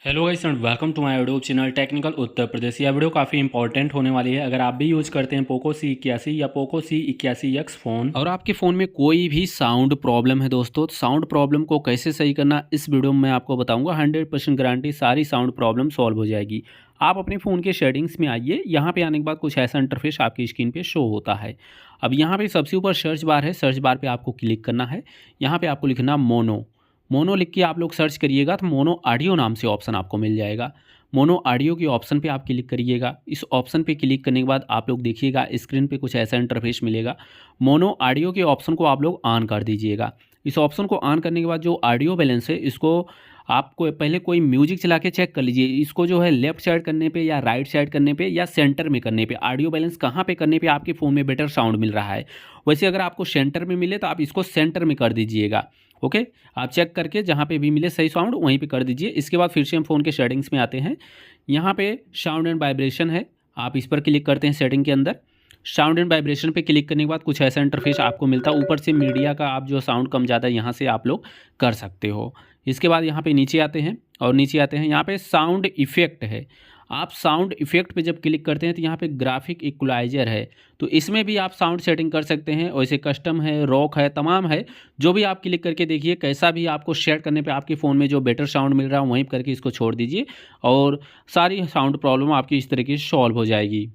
Hello guys and welcome to my YouTube channel technical Uttar Pradesh. यह video काफ़ी important होने वाली है। अगर आप भी यूज़ करते हैं पोको C81 या पोको C81X फ़ोन और आपके फ़ोन में कोई भी साउंड प्रॉब्लम है दोस्तों, तो साउंड प्रॉब्लम को कैसे सही करना इस वीडियो में मैं आपको बताऊंगा। 100% गारंटी सारी साउंड प्रॉब्लम सॉल्व हो जाएगी। आप अपने फ़ोन के सेटिंग्स में आइए। यहाँ पे आने के बाद कुछ ऐसा इंटरफेस आपकी स्क्रीन पे शो होता है। अब यहाँ पे सबसे ऊपर सर्च बार है, सर्च बार पे आपको क्लिक करना है। यहाँ पे आपको लिखना मोनो। मोनो लिख के आप लोग सर्च करिएगा तो मोनो ऑडियो नाम से ऑप्शन आपको मिल जाएगा। मोनो ऑडियो के ऑप्शन पे आप क्लिक करिएगा। इस ऑप्शन पे क्लिक करने के बाद आप लोग देखिएगा स्क्रीन पे कुछ ऐसा इंटरफेस मिलेगा। मोनो ऑडियो के ऑप्शन को आप लोग ऑन कर दीजिएगा। इस ऑप्शन को ऑन करने के बाद जो ऑडियो बैलेंस है इसको आपको पहले कोई म्यूजिक चला के चेक कर लीजिए। इसको जो है लेफ्ट साइड करने पे या राइट साइड करने पे या सेंटर में करने पे, ऑडियो बैलेंस कहाँ पे करने पे आपके फ़ोन में बेटर साउंड मिल रहा है। वैसे अगर आपको सेंटर में मिले तो आप इसको सेंटर में कर दीजिएगा। ओके, आप चेक करके जहाँ पे भी मिले सही साउंड वहीं पे कर दीजिए। इसके बाद फिर से हम फ़ोन के सेटिंग्स में आते हैं। यहाँ पे साउंड एंड वाइब्रेशन है, आप इस पर क्लिक करते हैं सेटिंग के अंदर। साउंड एंड वाइब्रेशन पे क्लिक करने के बाद कुछ ऐसा इंटरफेस आपको मिलता है। ऊपर से मीडिया का आप जो साउंड कम ज़्यादा यहाँ से आप लोग कर सकते हो। इसके बाद यहाँ पे नीचे आते हैं और नीचे आते हैं यहाँ पे साउंड इफ़ेक्ट है। आप साउंड इफ़ेक्ट पे जब क्लिक करते हैं तो यहाँ पे ग्राफिक इक्वलाइजर है, तो इसमें भी आप साउंड सेटिंग कर सकते हैं। वैसे कस्टम है, रॉक है, तमाम है। जो भी आप क्लिक करके देखिए कैसा भी आपको सेट करने पे आपके फ़ोन में जो बेटर साउंड मिल रहा है वहीं करके इसको छोड़ दीजिए और सारी साउंड प्रॉब्लम आपकी इस तरीके से सॉल्व हो जाएगी।